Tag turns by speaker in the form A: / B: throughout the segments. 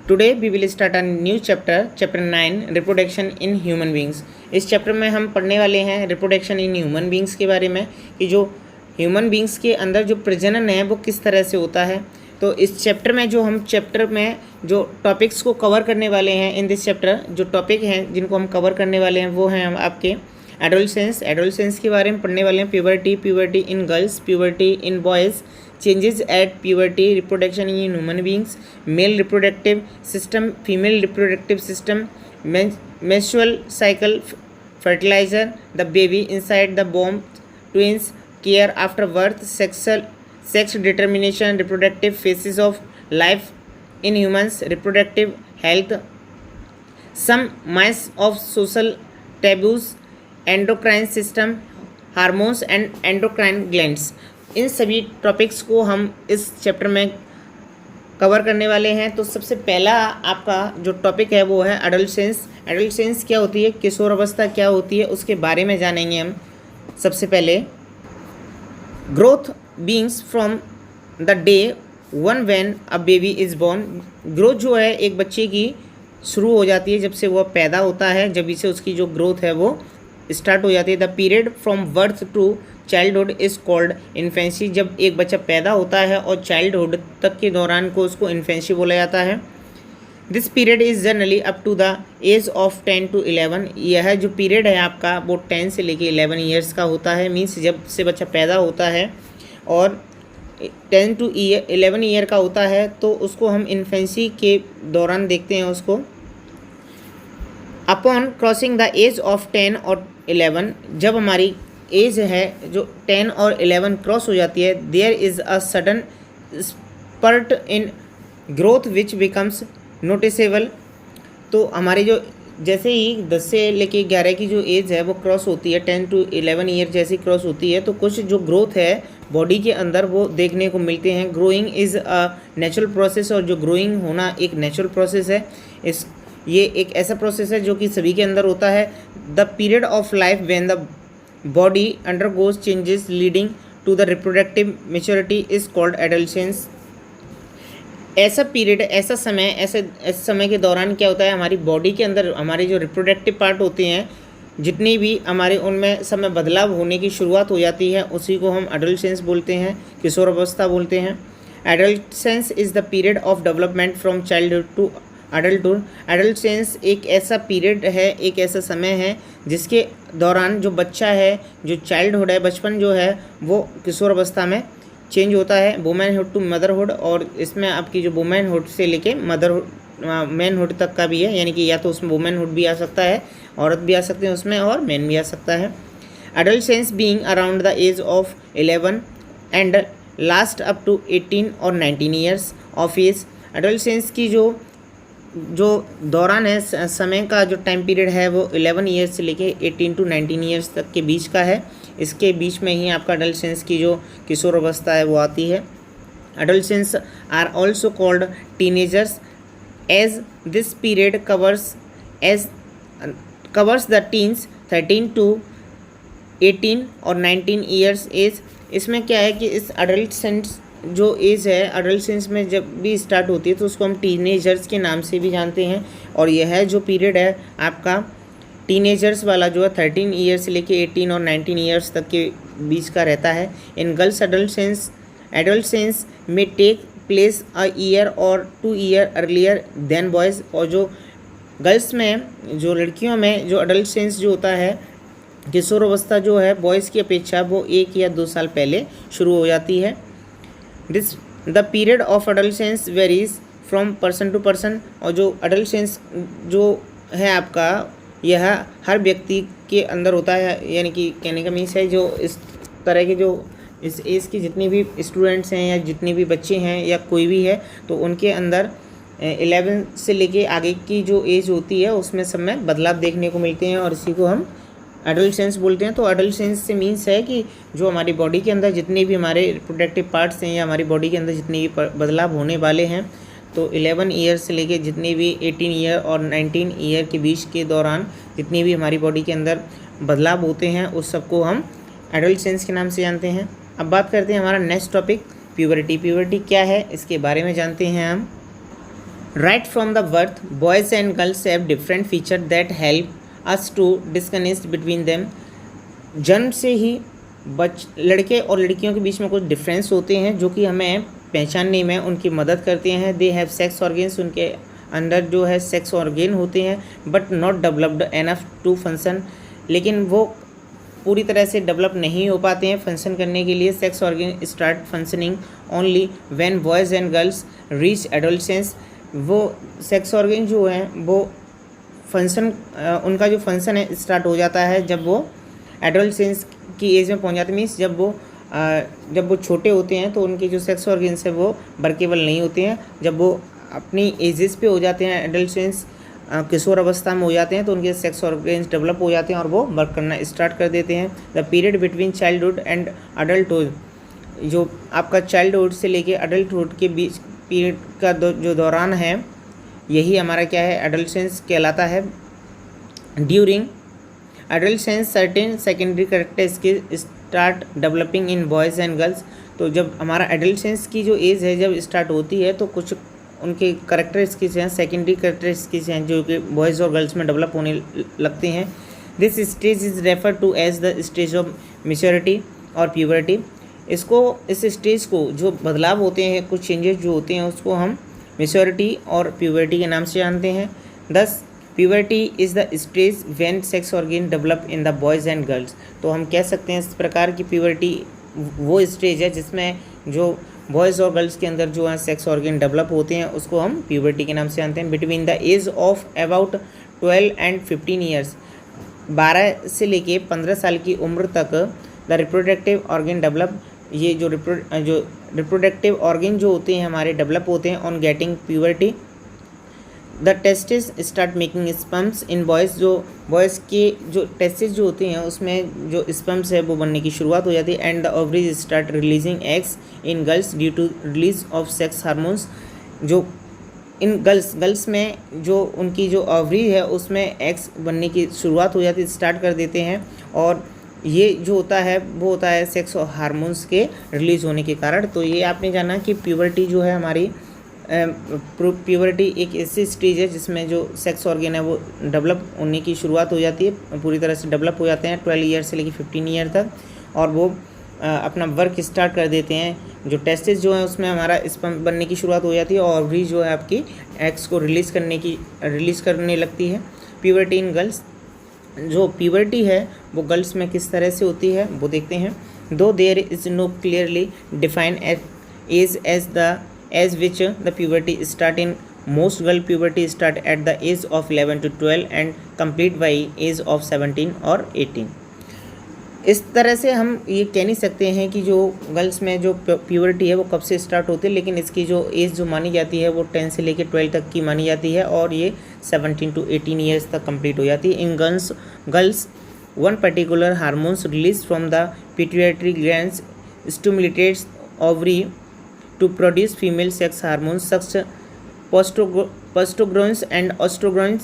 A: Today we will start a new chapter, chapter 9, reproduction in human beings. इस chapter में हम पढ़ने वाले हैं रिप्रोडक्शन इन ह्यूमन बींग्स के बारे में कि जो ह्यूमन बींग्स के अंदर जो प्रजनन है वो किस तरह से होता है। तो इस चैप्टर में जो टॉपिक्स को कवर करने वाले हैं इन दिस चैप्टर, जो टॉपिक हैं जिनको हम कवर करने वाले हैं वो हैं हम आपके एडोलसेंस के बारे में पढ़ने वाले हैं, puberty in girls, puberty in boys, changes at puberty, reproduction in human beings, male reproductive system, female reproductive system, menstrual cycle, fertilizer, the baby inside the womb, twins, care after birth, sex determination, reproductive phases of life in humans, reproductive health, some myths of social taboos, endocrine system, hormones and endocrine glands. इन सभी topics को हम इस chapter में cover करने वाले हैं। तो सबसे पहला आपका जो टॉपिक है वो है एडोलसेंस। एडोलसेंस क्या होती है, किशोर अवस्था क्या होती है, उसके बारे में जानेंगे हम। सबसे पहले growth beings from the day one when a baby is born. Growth जो है एक बच्चे की शुरू हो जाती है जब से वह पैदा होता है, जब से उसकी जो ग्रोथ है वो स्टार्ट हो जाती है। The period from birth to childhood is called infancy. जब एक बच्चा पैदा होता है और चाइल्डहुड तक के दौरान को उसको इन्फेंसी बोला जाता है। This period is generally up to the age of 10 to 11। यह जो पीरियड है आपका वो 10 से लेके 11 ईयर्स का होता है। मीन्स जब से बच्चा पैदा होता है और 10 to 11 ईयर का होता है तो उसको हम इन्फेंसी के दौरान देखते हैं उसको। Upon crossing the age of 10 और 11, जब हमारी एज है जो 10 और 11 क्रॉस हो जाती है, there is a sudden spurt in growth which becomes noticeable. तो हमारी जो जैसे ही 10 से लेके 11 की जो एज है वो क्रॉस होती है, 10 to 11 ईयर जैसी क्रॉस होती है तो कुछ जो ग्रोथ है बॉडी के अंदर वो देखने को मिलते हैं। Growing is a natural process, और जो ग्रोइंग होना एक नेचुरल प्रोसेस है। ये एक ऐसा प्रोसेस है जो कि सभी के अंदर होता है। The period of life when the body undergoes changes leading to the reproductive maturity is called adolescence. ऐसा पीरियड, ऐसा समय के दौरान क्या होता है, हमारी बॉडी के अंदर हमारे जो रिप्रोडक्टिव पार्ट होते हैं जितनी भी हमारे उनमें सब में बदलाव होने की शुरुआत हो जाती है, उसी को हम एडोलसेंस बोलते हैं, किशोर अवस्था बोलते हैं। Adolescence is the period of development from childhood to adulthood. Adolescence एक ऐसा पीरियड है, एक ऐसा समय है जिसके दौरान जो बच्चा है, जो चाइल्डहुड है, बचपन जो है वो किशोर अवस्था में चेंज होता है, वुमेनहुड टू मदरहुड। और इसमें आपकी जो वुमेनहुड से लेके मैनहुड तक का भी है, यानी कि या तो उसमें वुमेनहुड भी आ सकता है, औरत भी आ सकते हैं उसमें, और मैन भी आ सकता है। Adolescence being around the age of 11 and last up to 18 और 19 ईयर्स ऑफ एज। एडोलसेंस की जो दौरान है, समय का जो टाइम पीरियड है वो 11 ईयर्स से लेके 18 to 19 ईयर्स तक के बीच का है। इसके बीच में ही आपका एडोलसेंस की जो किशोर अवस्था है वो आती है। Adolescence are also called teenagers as this period covers the teens 13 to 18 और 19 ईयर्स एज। इसमें क्या है कि इस एडोलसेंस जो एज है, एडोलसेंस में जब भी स्टार्ट होती है तो उसको हम टीनेजर्स के नाम से भी जानते हैं। और यह जो पीरियड है आपका टीनेजर्स वाला जो है 13 ईयर्स से लेके 18 और 19 ईयर्स तक के बीच का रहता है। इन गर्ल्स एडोलसेंस में टेक प्लेस अ ईयर और 2 ईयर अर्लियर देन बॉयज़। और जो गर्ल्स में, जो लड़कियों में जो एडोलसेंस जो होता है, किशोर अवस्था जो है बॉयज़ की अपेक्षा वो 1 या 2 साल पहले शुरू हो जाती है। The period of adolescence varies from person to person. और जो एडोलसेंस जो है आपका, यह हर व्यक्ति के अंदर होता है, यानी कि कहने का मीन्स है जो इस तरह के जो इस एज के जितने भी स्टूडेंट्स हैं या जितने भी बच्चे हैं या कोई भी है तो उनके अंदर 11 से लेके आगे की जो एज होती है उसमें सब में बदलाव देखने को मिलते हैं, और इसी को हम एडोलसेंस बोलते हैं। तो एडोलसेंस से मीन्स है कि जो हमारी बॉडी के अंदर जितने भी हमारे रिप्रोडक्टिव पार्ट्स हैं या हमारी बॉडी के अंदर जितने भी बदलाव होने वाले हैं, तो 11 ईयर से लेके जितने भी 18 ईयर और 19 ईयर के बीच के दौरान जितने भी हमारी बॉडी के अंदर बदलाव होते हैं उस सबको हम एडोलसेंस के नाम से जानते हैं। अब बात करते हैं हमारा नेक्स्ट टॉपिक प्यूबर्टी। प्यूबर्टी क्या है इसके बारे में जानते हैं हम। Right from the birth, boys and girls have different features that help us to distinguish between them. जन्म से ही लड़के और लड़कियों के बीच में कुछ डिफरेंस होते हैं जो कि हमें पहचानने में उनकी मदद करते हैं. दे हैव सेक्स ऑर्गेन्स, उनके अंदर जो है सेक्स ऑर्गेन होते हैं, but not developed enough to function, लेकिन वो पूरी तरह से डेवलप नहीं हो पाते हैं फंक्शन करने के लिए. Sex organ start functioning only when boys and girls reach adolescence. वो सेक्स ऑर्गेन जो हैं वो फंक्शन, उनका जो फंक्शन है स्टार्ट हो जाता है जब वो एडोलसेंस की एज में पहुंच जाते हैं. मीन्स जब वो छोटे होते हैं तो उनके जो सेक्स ऑर्गेन्स है वो वर्केबल नहीं होते हैं. जब वो अपनी एजेस पे हो जाते हैं, एडोलसेंस किशोर अवस्था में हो जाते हैं, तो उनके सेक्स ऑर्गेन्स डेवलप हो जाते हैं और वो वर्क करना स्टार्ट कर देते हैं. The period between childhood and adulthood, जो आपका चाइल्डहुड से लेके अडल्टहुड के बीच पीरियड का जो दौरान है, यही हमारा क्या है, एडोलसेंस कहलाता है. During adolescence certain secondary characteristics start developing in boys and girls. तो जब हमारा एडोलसेंस की जो एज है जब स्टार्ट होती है तो कुछ उनके कैरेक्टरिस्टिक्स हैं, सेकेंडरी कैरेक्टरिस्टिक्स हैं जो कि बॉयज़ और गर्ल्स में डेवलप होने लगते हैं. This stage is refer to as the stage of maturity और प्यूबर्टी. इस स्टेज को जो बदलाव होते हैं, कुछ चेंजेस जो होते हैं, उसको हम मैच्योरिटी और प्यूबर्टी के नाम से जानते हैं. दस puberty is the stage when sex organ develop in the boys and girls. तो हम कह सकते हैं इस प्रकार की प्यूबर्टी वो स्टेज है जिसमें जो बॉयज़ और गर्ल्स के अंदर जो है सेक्स ऑर्गेन डेवलप होते हैं, उसको हम प्यूबर्टी के नाम से जानते हैं. Between the age of about 12 and 15 years, 12 से लेके 15 साल की उम्र तक द रिप्रोडक्टिव ऑर्गेन डेवलप. ये जो रिप्रोडक्टिव ऑर्गेन जो होते हैं हमारे डेवलप होते हैं on getting puberty. The testis start making sperms in boys. जो बॉयज़ के जो टेस्टिस जो होते हैं उसमें जो स्पर्म्स है वो बनने की शुरुआत हो जाती है. And the ovaries start releasing eggs in girls due to release of sex hormones. जो इन गर्ल्स में जो उनकी जो ओवरी है उसमें एग्स बनने की शुरुआत हो जाती है, स्टार्ट कर देते हैं. और ये जो होता है वो होता है सेक्स हार्मोन्स के रिलीज़ होने के कारण. तो ये आपने जाना कि प्यूबर्टी जो है हमारी प्यूबर्टी एक ऐसी स्टेज है जिसमें जो सेक्स ऑर्गेन है वो डेवलप होने की शुरुआत हो जाती है, पूरी तरह से डेवलप हो जाते हैं 12 ईयर से लेकर 15 ईयर तक. और वो अपना वर्क स्टार्ट कर देते हैं. जो टेस्टिस जो है उसमें हमारा स्पर्म बनने की शुरुआत हो जाती है और भी जो है आपकी एग्स को रिलीज़ करने लगती है. प्यूबर्टी इन गर्ल्स, जो प्यूबर्टी है वो गर्ल्स में किस तरह से होती है वो देखते हैं. Though there is no clearly defined age as which the puberty start in most girl puberty start at the age of 11 to 12 and complete by age of 17 और 18. इस तरह से हम ये कह नहीं सकते हैं कि जो गर्ल्स में जो प्यूबर्टी है वो कब से स्टार्ट होती है, लेकिन इसकी जो एज जो मानी जाती है वो 10 से लेकर 12 तक की मानी जाती है और ये 17 to 18 ईयर्स तक कंप्लीट हो जाती है. In girls one particular hormones release from the pituitary glands stimulates ovary to produce female sex hormones such progesterone and estrogen.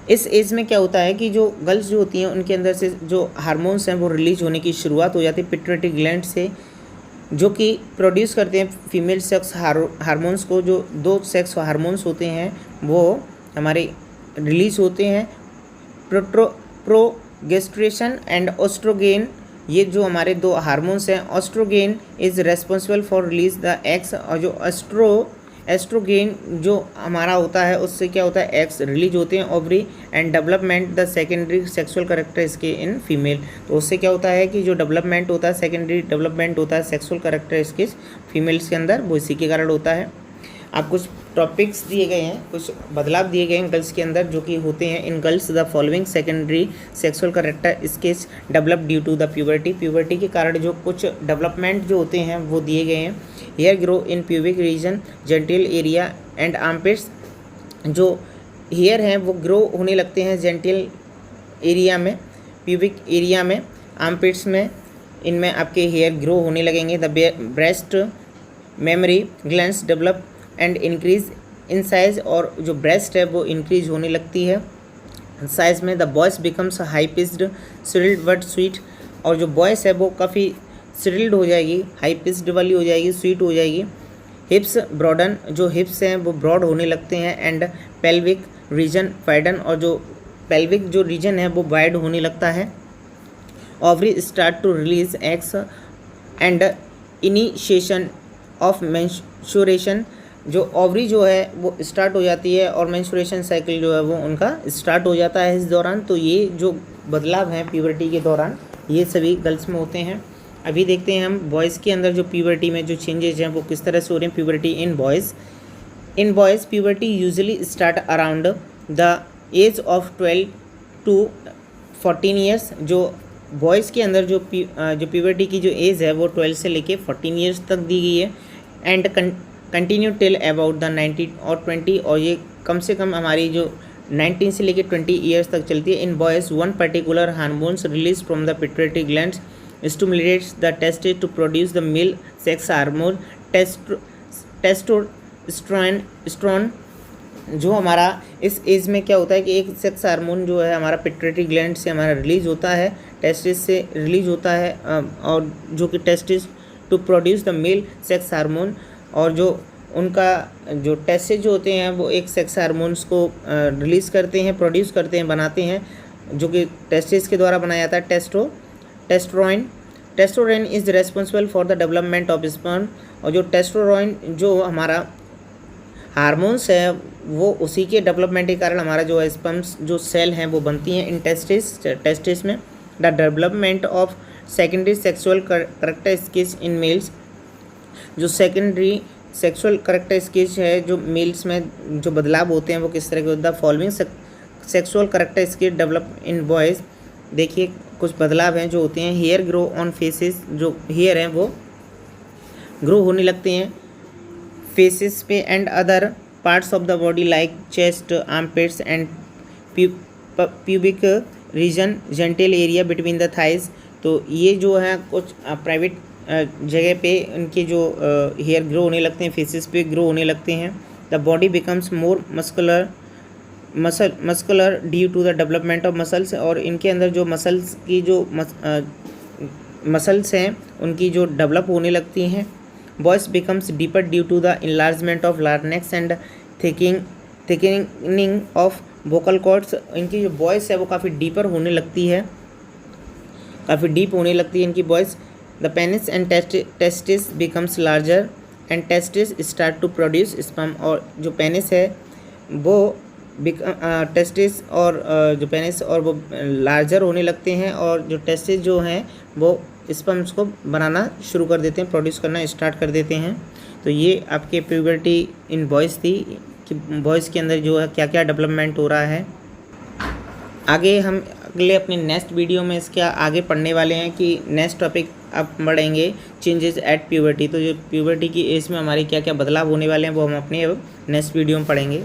A: इस एज में क्या होता है कि जो गर्ल्स जो होती हैं उनके अंदर से जो हार्मोन्स हैं वो रिलीज होने की शुरुआत हो जाती है पिट्यूटरी ग्लैंड से, जो कि प्रोड्यूस करते हैं फीमेल सेक्स हार्मोन्स को. जो दो सेक्स हार्मोन्स होते हैं वो हमारे रिलीज होते हैं, प्रोगेस्टेरोन एंड एस्ट्रोगेन. ये जो हमारे दो हार्मोन्स हैं, estrogen is responsible for release the eggs. और जो एस्ट्रोगेन जो हमारा होता है उससे क्या होता है, एग्स रिलीज होते हैं ovary and development the secondary sexual characteristics in female. तो उससे क्या होता है कि जो डेवलपमेंट होता है, सेकेंडरी डेवलपमेंट होता है सेक्सुअल कैरेक्टरिस्टिक्स फीमेल्स के अंदर, वो इसी के कारण होता है. आप कुछ टॉपिक्स दिए गए हैं, कुछ बदलाव दिए गए हैं गर्ल्स के अंदर जो कि होते हैं. In girls the following secondary sexual characteristics develop due to the puberty. Puberty के कारण जो कुछ डेवलपमेंट जो होते हैं वो दिए गए हैं. Hair grow in pubic region, genital area and armpits. जो हेयर हैं वो ग्रो होने लगते हैं जेंटिल एरिया में, प्यूबिक एरिया में, आर्मपिट्स में, इनमें आपके हेयर ग्रो होने लगेंगे. The breast mammary glands develop and increase in size. और जो ब्रेस्ट है वो इंक्रीज होने लगती है साइज में. The voice becomes high pitched shrill but sweet. और जो वॉइस है वो काफ़ी सिरिल्ड हो जाएगी, हाई पिच्ड वाली हो जाएगी, स्वीट हो जाएगी. हिप्स ब्रॉडन, जो हिप्स हैं वो ब्रॉड होने लगते हैं, एंड पेल्विक रीजन वाइडन, और जो पेल्विक जो रीजन है वो वाइड होने लगता है। Ovary start to release eggs and initiation of menstruation, जो ओवरी जो है वो स्टार्ट हो जाती है और मेंस्ट्रुएशन साइकिल जो है वो उनका स्टार्ट हो जाता है इस दौरान। तो ये जो बदलाव हैं प्यूबर्टी के दौरान ये सभी गर्ल्स में होते हैं। अभी देखते हैं हम बॉयज़ के अंदर जो प्यूबर्टी में जो चेंजेस हैं वो किस तरह से हो रहे हैं। Puberty in boys, in boys puberty usually start around the age of 12 to 14 years. जो बॉयज़ के अंदर जो प्यूबर्टी की जो एज है वो 12 से लेके 14 ईयर्स तक दी गई है, and continue till about the 19 और 20, और ये कम से कम हमारी जो 19 से लेके 20 ईयर्स तक चलती है। In boys one particular hormones release from the pituitary glands stimulates the testis to produce the male sex hormone testosterone. जो हमारा इस एज में क्या होता है कि एक सेक्स हार्मोन जो है हमारा पिट्यूटरी ग्लैंड से हमारा रिलीज होता है, टेस्टिस से रिलीज होता है, और जो कि testis to produce the male sex hormone, और जो उनका जो टेस्टिस जो होते हैं वो एक सेक्स हार्मोन्स को रिलीज़ करते हैं, प्रोड्यूस करते हैं, बनाते हैं, जो कि टेस्टिस के द्वारा बनाया जाता है। Testosterone is responsible for the development of sperm, और जो टेस्टोस्टेरोन जो हमारा हार्मोन्स है वो उसी के डेवलपमेंट के कारण हमारा जो स्पर्म्स जो सेल हैं वो बनती हैं इन टेस्टिस में। The development of secondary sexual characteristics in males, जो सेकेंडरी सेक्सुअल कैरेक्टरिस्टिक्स है जो मेल्स में जो बदलाव होते हैं वो किस तरह के होते हैं। The following sexual characteristics develop in boys, देखिए कुछ बदलाव हैं जो होते हैं। हेयर ग्रो ऑन फेसेस, जो हेयर हैं वो ग्रो होने लगते हैं फेसेस पे, and other parts of the body like chest, armpits and pubic region, gentle area between the thighs. तो ये जो है कुछ प्राइवेट जगह पे उनके जो हेयर ग्रो होने लगते हैं, फेसेस पे ग्रो होने लगते हैं। The body becomes more muscular due to the development of muscles, और इनके अंदर जो मसल्स की जो मसल्स हैं उनकी जो डेवलप होने लगती हैं। Voice becomes deeper due to the enlargement of larynx and thickening of vocal cords, इनकी जो वॉइस है वो काफ़ी डीपर होने लगती है, काफ़ी डीप होने लगती है इनकी voice. The penis and testis becomes larger and testis start to produce sperm, और जो पेनिस है वो टेस्टिस और जो पेनिस और वो लार्जर होने लगते हैं, और जो टेस्टिस जो हैं वो स्पर्म्स को बनाना शुरू कर देते हैं, प्रोड्यूस करना स्टार्ट कर देते हैं। तो ये आपके प्यूबर्टी इन बॉयज़ थी कि बॉयज़ के अंदर जो है क्या क्या डेवलपमेंट हो रहा है। आगे हम अगले अपने नेक्स्ट वीडियो में इसके आगे पढ़ने वाले हैं कि नेक्स्ट टॉपिक अब पढ़ेंगे चेंजेस एट प्यूबर्टी। तो जो प्यूबर्टी की एज में हमारे क्या क्या बदलाव होने वाले हैं वो हम अपने नेक्स्ट वीडियो में पढ़ेंगे।